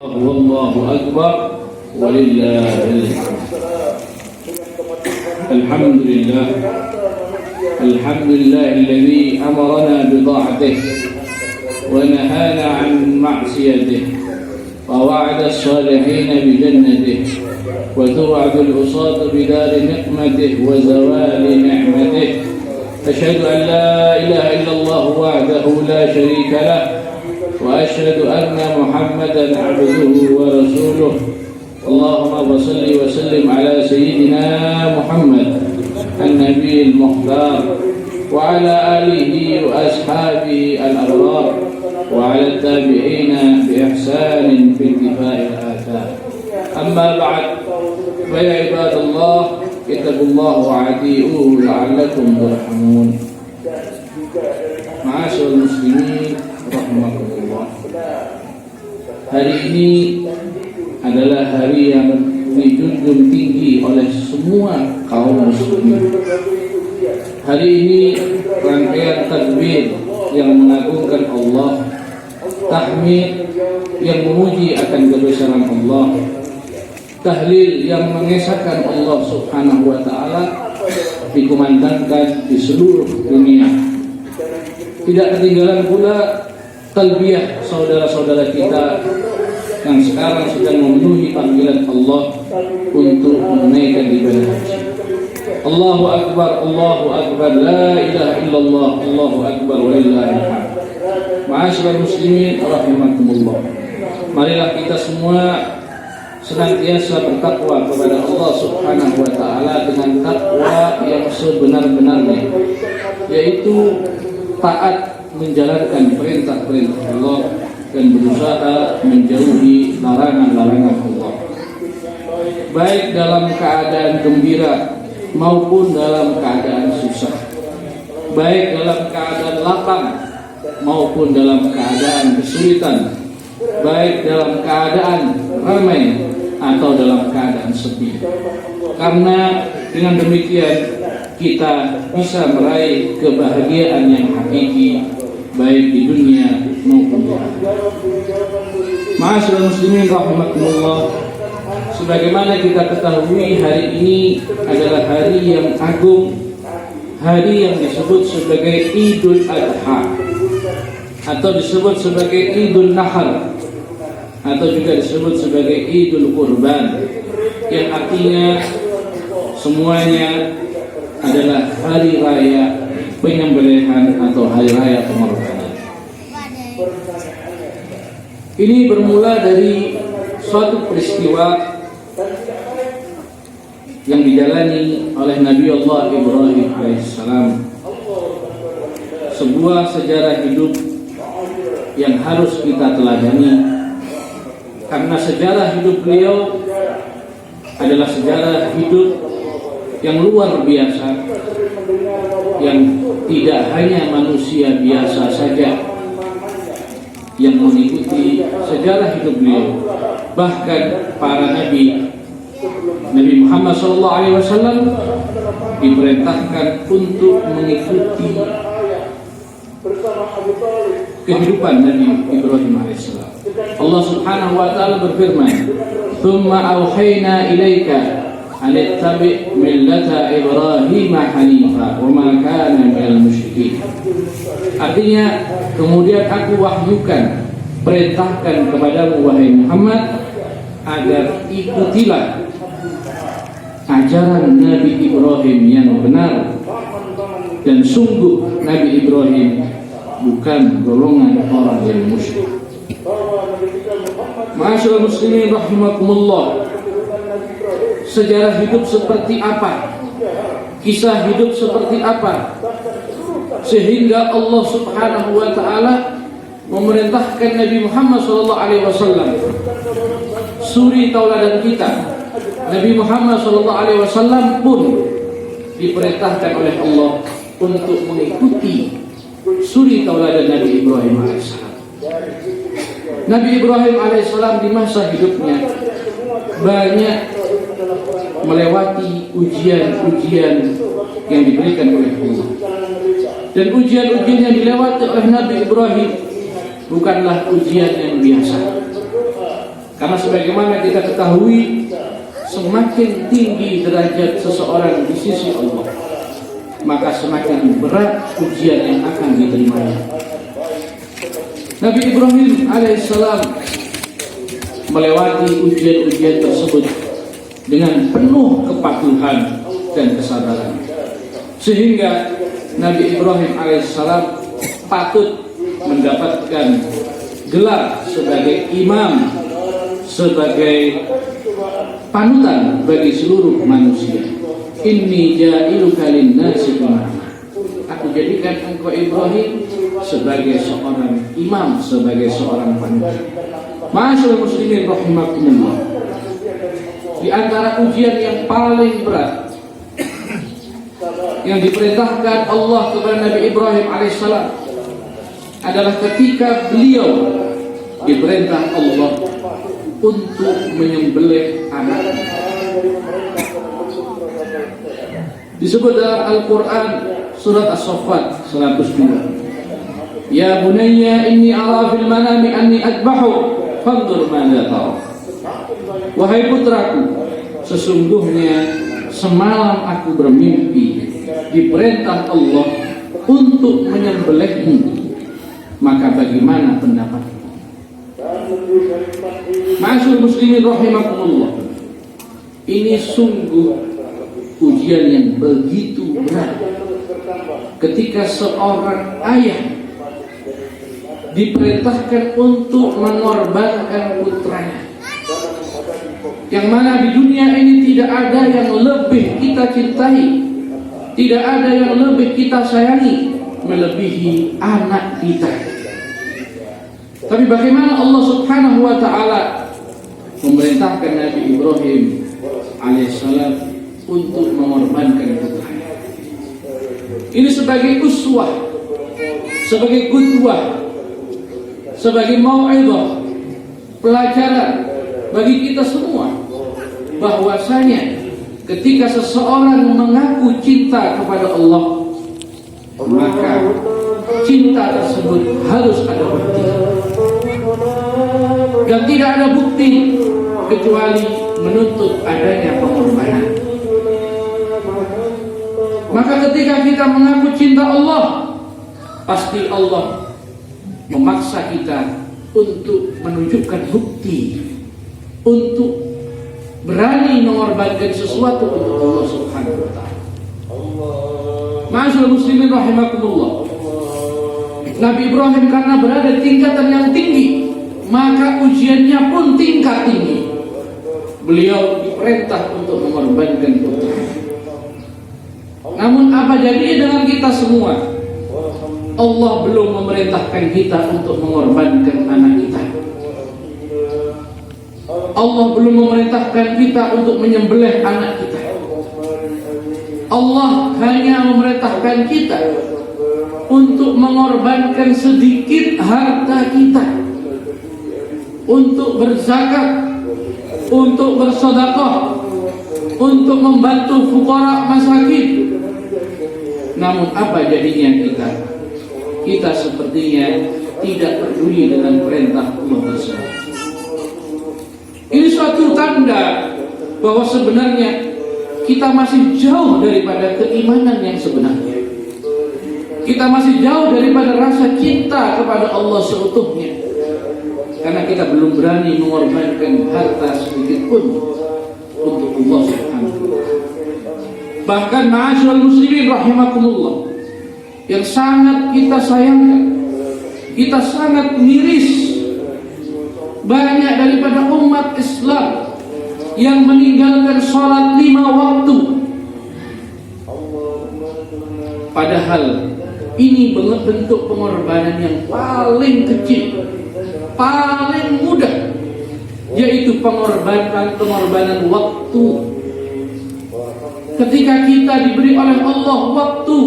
والله أكبر ولله الحمد لله الذي أمرنا بطاعته ونهانا عن معصيته ووعد الصالحين بجنته وتوعد العصاة بدار نقمته وزوال نعمته. أشهد أن لا إله إلا الله وحده لا شريك له وأشهد أن محمدا عبده ورسوله. اللهم صل وسلم على سيدنا محمد النبي المختار وعلى آله وأصحابه الأبرار وعلى التابعين بإحسان في انتفاء الآثار. أما بعد فيا عباد الله اتقوا الله وأطيعوه لعلكم ترحمون. Ma'asyiral muslimin rahimakumullah. Hari ini adalah hari yang dijunjung tinggi oleh semua kaum muslimin. Hari ini rangkaian takbir yang mengagungkan Allah, tahmid yang memuji akan kebesaran Allah, tahlil yang mengesahkan Allah Subhanahu wa taala dikumandangkan di seluruh dunia. Tidak ketinggalan pula talbiyah saudara-saudara kita yang sekarang sedang memenuhi panggilan Allah untuk menunaikan ibadah haji. Allahu Akbar, la ilaha illallah, Allahu Akbar walillahil hamd. Ma'asyiral muslimin rahimakumullah. Marilah kita semua senantiasa bertakwa kepada Allah Subhanahu wa taala dengan takwa yang sebenar-benarnya, yaitu taat menjalankan perintah-perintah Allah dan berusaha menjauhi larangan-larangan Allah, baik dalam keadaan gembira maupun dalam keadaan susah, baik dalam keadaan lapang maupun dalam keadaan kesulitan, baik dalam keadaan ramai atau dalam keadaan sepi. Karena dengan demikian kita bisa meraih kebahagiaan yang hakiki baik di dunia maupun di akhirat. Ma'asyiral muslimin rahimakumullah, sebagaimana kita ketahui hari ini adalah hari yang agung, hari yang disebut sebagai Idul Adha atau disebut sebagai Idul Nahar atau juga disebut sebagai Idul Kurban, yang artinya semuanya adalah hari raya penyembelihan atau hari raya pengorbanan. Ini bermula dari suatu peristiwa yang dijalani oleh Nabi Allah Ibrahim alaihissalam, sebuah sejarah hidup yang harus kita teladani, karena sejarah hidup beliau adalah sejarah hidup yang luar biasa, yang tidak hanya manusia biasa saja yang mengikuti sejarah hidup beliau, bahkan para nabi, Nabi Muhammad SAW diperintahkan untuk mengikuti kehidupan Nabi Ibrahim alaihissalam. Allah Subhanahu wa taala berfirman, "Tsumma auhayna ilaika an ittabi' millata Ibrahim hanifa wa ma kana minal musyrikin." Artinya, kemudian aku wahyukan, perintahkan kepadamu wahai Muhammad, agar ikutilah ajaran Nabi Ibrahim yang benar, dan sungguh Nabi Ibrahim bukan golongan orang yang musyrik. Ma'asyiral muslimin rahimakumullah, sejarah hidup seperti apa, kisah hidup seperti apa, sehingga Allah Subhanahu wa taala memerintahkan Nabi Muhammad SAW, suri tauladan kita. Nabi Muhammad SAW pun diperintahkan oleh Allah untuk mengikuti suri tauladan Nabi Ibrahim alaihissalam. Nabi Ibrahim alaihissalam di masa hidupnya banyak melewati ujian-ujian yang diberikan oleh Allah. Dan ujian-ujian yang dilewati oleh Nabi Ibrahim bukanlah ujian yang biasa. Karena sebagaimana kita ketahui, semakin tinggi derajat seseorang di sisi Allah, maka semakin berat ujian yang akan diterimanya. Nabi Ibrahim alaihissalam melewati ujian-ujian tersebut dengan penuh kepatuhan dan kesabaran, sehingga Nabi Ibrahim alaihissalam patut mendapatkan gelar sebagai imam, sebagai panutan bagi seluruh manusia. Inni ja'iluka lin-nasi imama. Aku jadikan engkau Ibrahim sebagai seorang imam, sebagai seorang panutan. Ma'asyiral muslimin rahimakumullah. Di antara ujian yang paling berat yang diperintahkan Allah kepada Nabi Ibrahim alaihissalam adalah ketika beliau diperintah Allah untuk menyembelih anaknya. Disebut dalam Al-Quran surat As-Saffat 102. Ya bunayya inni ara fil manami anni adbahu fanzur madza tara. Wahai putraku, sesungguhnya semalam aku bermimpi diperintah Allah untuk menyembelihmu, maka bagaimana pendapatmu? Ma'asyiral muslimin rahimakumullah. Ini sungguh ujian yang begitu berat ketika seorang ayah diperintahkan untuk mengorbankan putranya, yang mana di dunia ini tidak ada yang lebih kita cintai, tidak ada yang lebih kita sayangi melebihi anak kita. Tapi bagaimana Allah Subhanahu wa ta'ala memerintahkan Nabi Ibrahim alaihissalam untuk mengorbankan putranya. Ini sebagai uswah, sebagai qudwah, sebagai mau'izah, pelajaran bagi kita semua, bahwasanya ketika seseorang mengaku cinta kepada Allah, maka cinta tersebut harus ada bukti, dan tidak ada bukti kecuali menuntut adanya pengorbanan. Maka ketika kita mengaku cinta Allah, pasti Allah memaksa kita untuk menunjukkan bukti, untuk berani mengorbankan sesuatu untuk Allah Subhanahu wa ta'ala. Ma'asyiral muslimin rahimakumullah. Nabi Ibrahim karena berada di tingkatan yang tinggi, maka ujiannya pun tingkat tinggi. Beliau diperintah untuk mengorbankan putranya. Namun apa jadinya dengan kita semua? Allah belum memerintahkan kita untuk mengorbankan anak kita. Allah belum memerintahkan kita untuk menyembelih anak kita. Allah hanya memerintahkan kita untuk mengorbankan sedikit harta kita, untuk berzakat, untuk bersedekah, untuk membantu fuqara masakin. Namun apa jadinya kita? Kita sepertinya tidak peduli dengan perintah Allah tersebut. Ini suatu tanda bahwa sebenarnya kita masih jauh daripada keimanan yang sebenarnya. Kita masih jauh daripada rasa cinta kepada Allah seutuhnya, karena kita belum berani mengorbankan harta sedikit pun untuk Allah Subhanahu wa ta'ala. Bahkan ma'asyiral muslimin rahimakumullah, yang sangat kita sayangkan, kita sangat miris, banyak daripada umat Islam yang meninggalkan sholat 5 waktu. Padahal ini bentuk pengorbanan yang paling kecil, paling mudah, yaitu pengorbanan waktu. Ketika kita diberi oleh Allah waktu,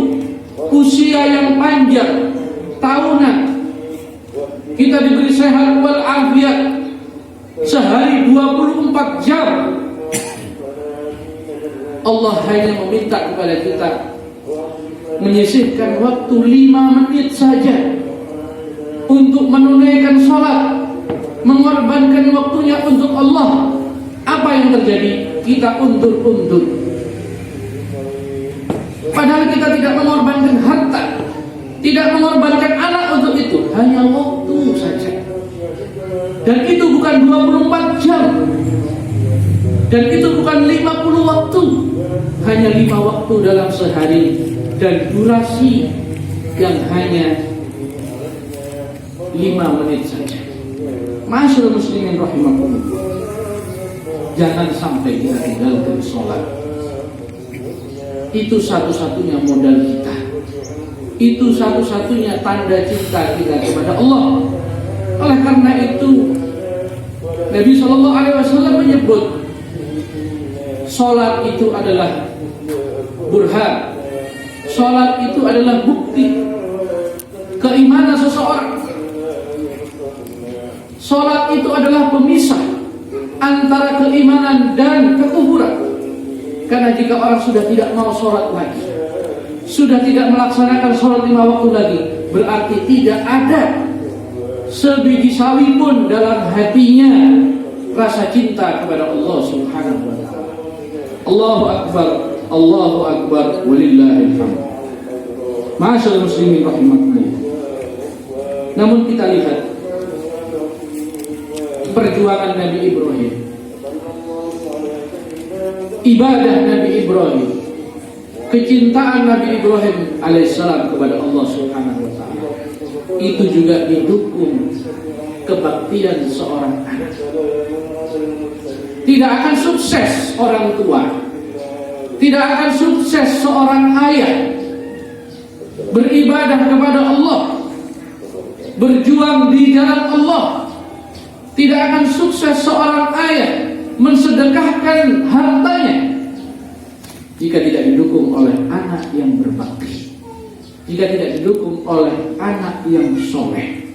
usia yang panjang, tahunan, kita diberi sehat wal afiat, sehari 24 jam, Allah hanya meminta kepada kita menyisihkan waktu 5 menit saja untuk menunaikan sholat, mengorbankan waktunya untuk kita undur-undur. Padahal kita tidak mengorbankan harta, tidak mengorbankan anak untuk itu, hanya waktu saja. Dan itu bukan 24 jam. Dan itu bukan 50 waktu, hanya 5 waktu dalam sehari, dan durasi yang hanya 5 menit saja. Masyaallah muslimin rahimakumullah. Jangan sampai kita tinggalkan sholat. Itu satu-satunya modal kita. Itu satu-satunya tanda cinta kita kepada Allah. Oleh karena itu Nabi SAW menyebut sholat itu adalah burhan. Sholat itu adalah bukti keimanan seseorang. Sholat itu adalah pemisah antara keimanan dan kekufuran. Karena jika orang sudah tidak mau sholat lagi, sudah tidak melaksanakan sholat 5 waktu lagi, berarti tidak ada sebiji sawi pun dalam hatinya rasa cinta kepada Allah Subhanahu wa ta'ala. Allahu Akbar, Allahu Akbar, walillahil hamd. Ma'asyiral muslimin rahimakumullah. Namun kita lihat perjuangan Nabi Ibrahim, ibadah Nabi Ibrahim, kecintaan Nabi Ibrahim alaihissalam kepada Allah Subhanahu wa ta'ala, itu juga didukung kebaktian seorang anak. Tidak akan sukses orang tua, tidak akan sukses seorang ayah beribadah kepada Allah, berjuang di jalan Allah. Tidak akan sukses seorang ayah mensedekahkan hartanya jika tidak didukung oleh anak yang berbakti, jika tidak didukung oleh anak yang soleh.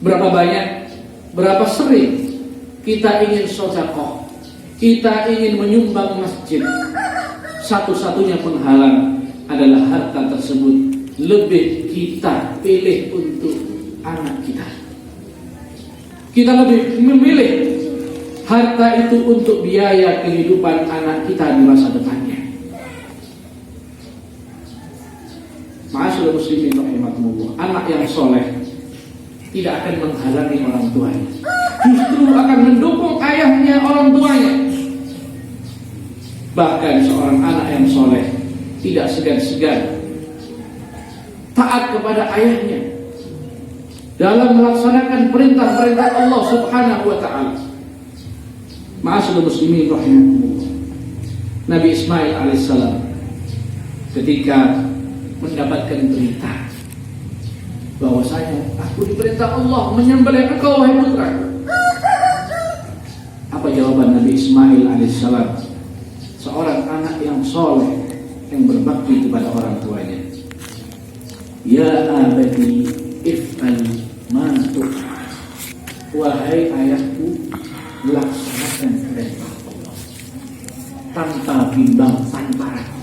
Berapa banyak, berapa sering kita ingin sedekah, kita ingin menyumbang masjid, satu-satunya penghalang adalah harta tersebut lebih kita pilih untuk anak kita. Kita lebih memilih harta itu untuk biaya kehidupan anak kita di masa depannya. Ma'asyiral muslimin rahimakumullah. Anak yang soleh tidak akan menghalangi orang tuanya, justru akan mendukung ayahnya, orang tuanya. Bahkan seorang anak yang soleh tidak segan-segan taat kepada ayahnya dalam melaksanakan perintah-perintah Allah Subhanahu wa ta'ala. Ma'asyiral muslimin rahimakumullah. Nabi Ismail alaihissalam ketika mendapatkan berita bahwasanya aku diperintah Allah menyembelih engkau wahai putra, apa jawaban Nabi Ismail alaihissalam, seorang anak yang soleh yang berbakti kepada orang tuanya? Ya abadi if'al ma tu'mar. Wahai ayahku, laksanakan perintah Allah tanpa bimbang, tanpa ragu.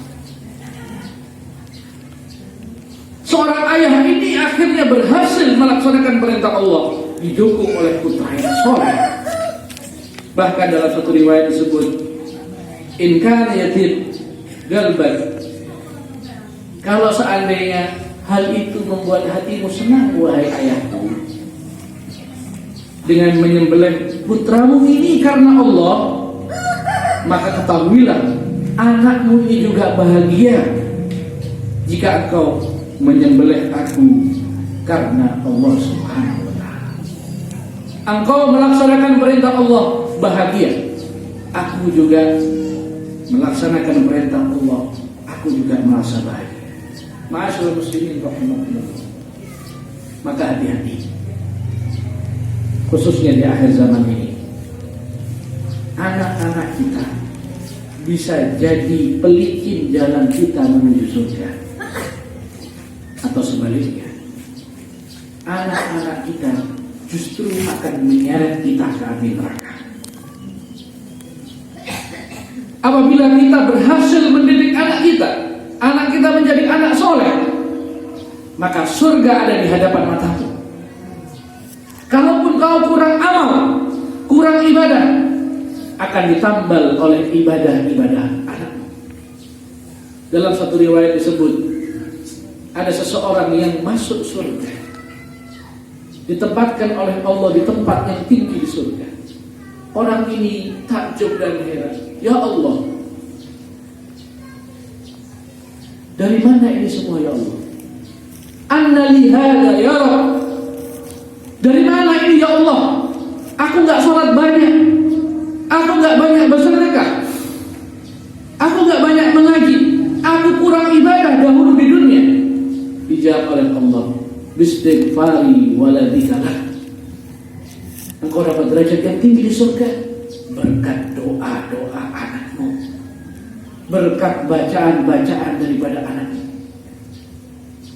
Seorang ayah ini akhirnya berhasil melaksanakan perintah Allah, didukung oleh putra yang soleh. Bahkan dalam satu riwayat disebut, in kana yatim galban, kalau seandainya hal itu membuat hatimu senang wahai ayahku, dengan menyembelih putramu ini karena Allah, maka ketahuilah anakmu ini juga bahagia jika engkau menyembelih aku karena Allah Subhanahu wa ta'ala. Engkau melaksanakan perintah Allah, bahagia. Aku juga melaksanakan perintah Allah, aku juga merasa bahagia. Ma'asyiral muslimin rahimakumullah. Maka hati-hati, khususnya di akhir zaman ini, anak-anak kita bisa jadi pelicin jalan kita menuju surga, atau sebaliknya, anak-anak kita justru akan menyeret kita ke api neraka. Apabila kita berhasil mendidik anak kita menjadi anak soleh, maka surga ada di hadapan matamu. Kalaupun kau kurang amal, kurang ibadah, akan ditambal oleh ibadah-ibadah anakmu. Dalam satu riwayat disebut ada seseorang yang masuk surga, ditempatkan oleh Allah di tempat yang tinggi di surga. Orang ini takjub dan heran, ya Allah, dari mana ini semua ya Allah? Anna li hadza ya Rabb, dari mana ini ya Allah? Aku nggak sholat banyak, aku nggak banyak bersedekah, aku nggak banyak mengaji, aku kurang ibadah dahulu di dunia. Dijawab oleh Allah, bistighfari waladikalah, engkau dapat derajat yang tinggi di surga berkat doa-doa anakmu, berkat bacaan-bacaan daripada anakmu.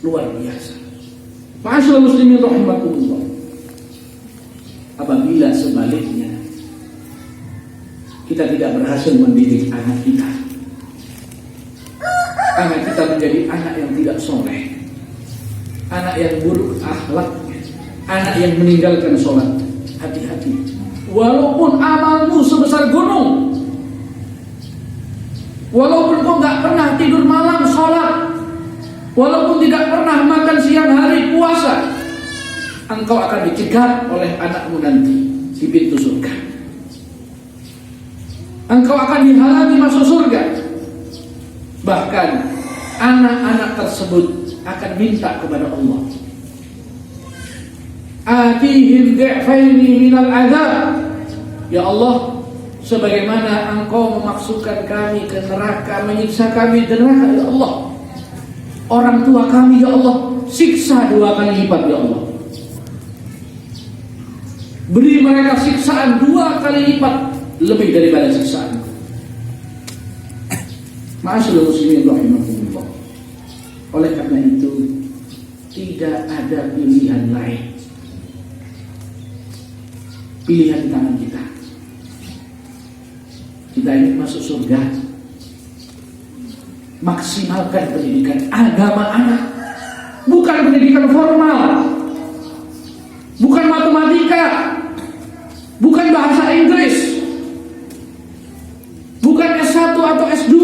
Luar biasa. Ma'asyiral muslimin rahimakumullah. Apabila sebaliknya kita tidak berhasil mendidik anak kita menjadi anak yang tidak soleh, anak yang buruk akhlaknya, anak yang meninggalkan sholat, hati-hati. Walaupun amalmu sebesar gunung, walaupun kau gak pernah tidur malam sholat, walaupun tidak pernah makan siang hari puasa, engkau akan dicegat oleh anakmu nanti di pintu surga. Engkau akan dihalangi masuk surga. Bahkan anak-anak tersebut akan minta kepada Allah, atihim di'faini minal azab, ya Allah, sebagaimana engkau memasukkan kami ke neraka, menyiksa kami di neraka, ya Allah, orang tua kami ya Allah siksa 2 kali lipat ya Allah. Beri mereka siksaan 2 kali lipat lebih daripada siksaan. Ma'asyiral muslimin rahimakumullah. Oleh karena itu tidak ada pilihan lain. Pilihan di tangan kita. Kita ingin masuk surga, maksimalkan pendidikan agama anak, bukan pendidikan formal, bukan matematika, bukan bahasa Inggris, bukan S1 atau S2,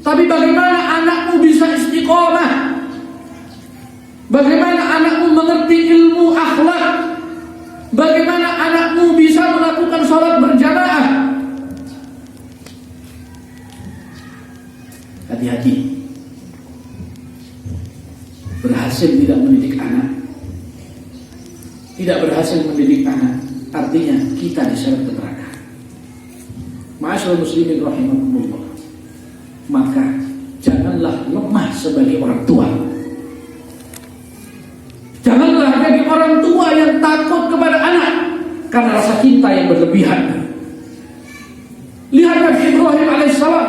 tapi bagaimana anakmu bisa istiqomah, bagaimana anakmu mengerti ilmu akhlak, bagaimana anakmu bisa melakukan sholat berjamaah. Hati-hati, berhasil tidak mendidik anak, tidak berhasil mendidik anak, artinya kita diseret ke neraka. Ma'asyiral muslimin rahimakumullah. Maka janganlah lemah sebagai orang tua. Janganlah jadi orang tua yang takut kepada anak karena rasa cinta yang berlebihan. Lihat Nabi Ibrahim alaihissalam,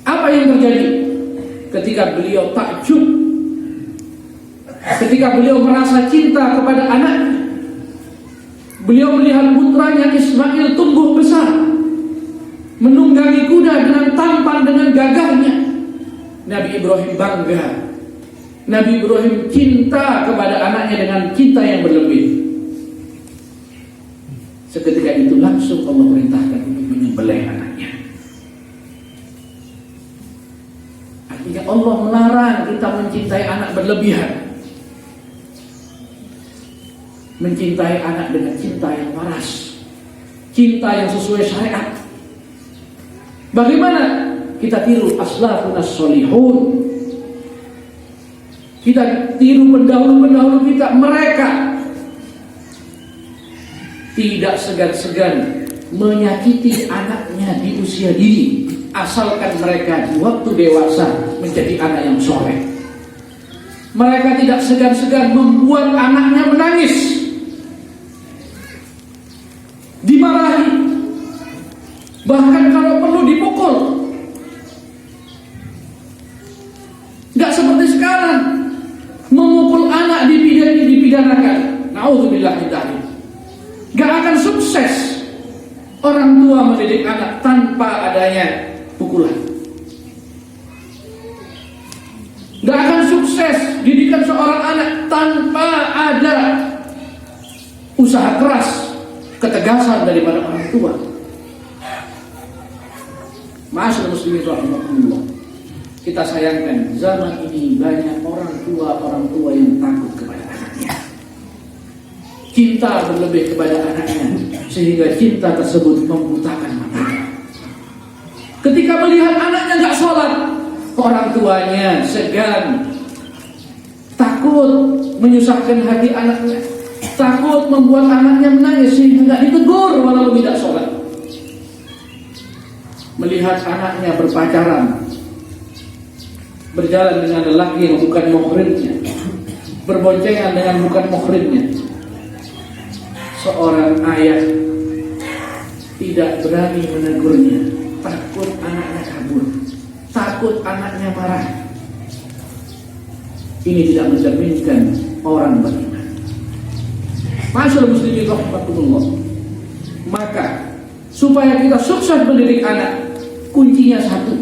apa yang terjadi ketika beliau takjub, ketika beliau merasa cinta kepada anaknya. Beliau melihat putranya Ismail tumbuh besar, menunggangi kuda dengan tampan, dengan gagahnya. Nabi Ibrahim bangga. Nabi Ibrahim cinta kepada anaknya dengan cinta yang berlebih. Seketika itu langsung Allah perintahkan untuk menyembelih anaknya. Artinya Allah melarang kita mencintai anak berlebihan, mencintai anak dengan cinta yang waras, cinta yang sesuai syariat. Bagaimana kita tiru aslafunas sholihun, kita tiru pendahulu-pendahulu kita. Mereka tidak segan-segan menyakiti anaknya di usia dini, asalkan mereka di waktu dewasa menjadi anak yang soleh. Mereka tidak segan-segan membuat anaknya menangis, dimarahi, bahkan kalau perlu dipukul. Gak seperti sekarang, memukul anak dipidanakan. Na'udzubillah min dzalik. Gak akan sukses orang tua mendidik anak tanpa adanya pukulan. Gak akan sukses didikan seorang anak tanpa ada usaha keras, ketegasan daripada orang tua. Ma'asyiral muslimin rahimakumullah. Kita sayangkan zaman ini banyak orang tua yang takut kepada anaknya. Cinta berlebih kepada anaknya sehingga cinta tersebut membutakan matanya. Ketika melihat anaknya nggak sholat, orang tuanya segan, takut menyusahkan hati anaknya, takut membuat anaknya menangis sehingga nggak ditegur walau tidak sholat. Melihat anaknya berpacaran, berjalan dengan lelaki yang bukan muhrimnya, berboncengan dengan bukan muhrimnya, seorang ayah tidak berani menegurnya, takut anaknya kabur, takut anaknya marah. Ini tidak mencerminkan orang beriman. Ma'asyiral muslimin rahimakumullah. Maka supaya kita sukses mendidik anak, kuncinya satu,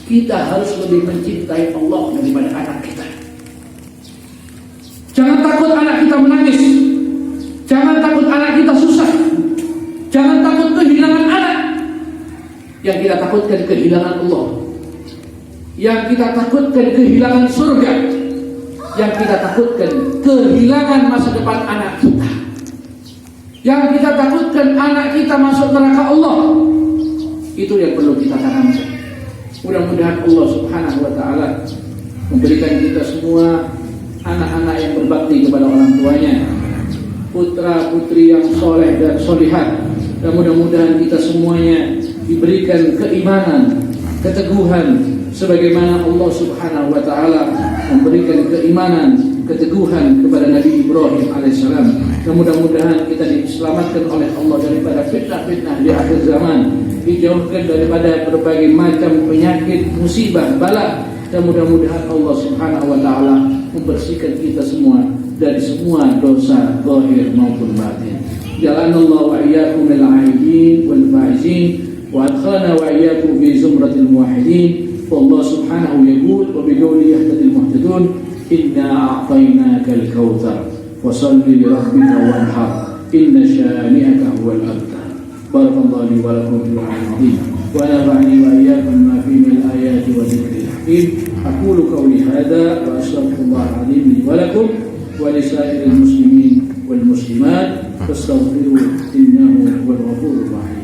kita harus lebih mencintai Allah daripada anak kita. Jangan takut anak kita menangis, jangan takut anak kita susah, jangan takut kehilangan anak. Yang kita takutkan kehilangan Allah, yang kita takutkan kehilangan surga, yang kita takutkan kehilangan masa depan anak kita, yang kita takutkan anak kita masuk neraka Allah. Itu yang perlu kita tanamkan. Mudah-mudahan Allah subhanahu wa ta'ala memberikan kita semua anak-anak yang berbakti kepada orang tuanya, putra putri yang soleh dan solihah. Dan mudah-mudahan kita semuanya diberikan keimanan, keteguhan, sebagaimana Allah subhanahu wa ta'ala memberikan keimanan, keteguhan kepada Nabi Ibrahim alaihissalam. Dan mudah-mudahan kita diselamatkan oleh Allah daripada fitnah-fitnah di akhir zaman, dijauhkan daripada berbagai macam penyakit, musibah, bala. Dan mudah-mudahan Allah subhanahu wa ta'ala membersihkan kita semua dari semua dosa zahir maupun batin. Jalanallahu wa iyyakum minal aidin wal faizin wa adkhalna wa iyyakum fi zumratil muwahhidin. والله سبحانه يقول وبقوله يهتدي المهتدون إنا أعطيناك الكوثر فصل لربك وانحر إن شانئك هو الأبتر. بارك الله لي ولكم في القرآن العظيم ونفعني وإياكم ما فيه من الآيات والذكر الحكيم. أقول قولي هذا وأستغفر الله العظيم لي ولكم ولسائر المسلمين والمسلمات فاستغفروه إنه هو الغفور الرحيم.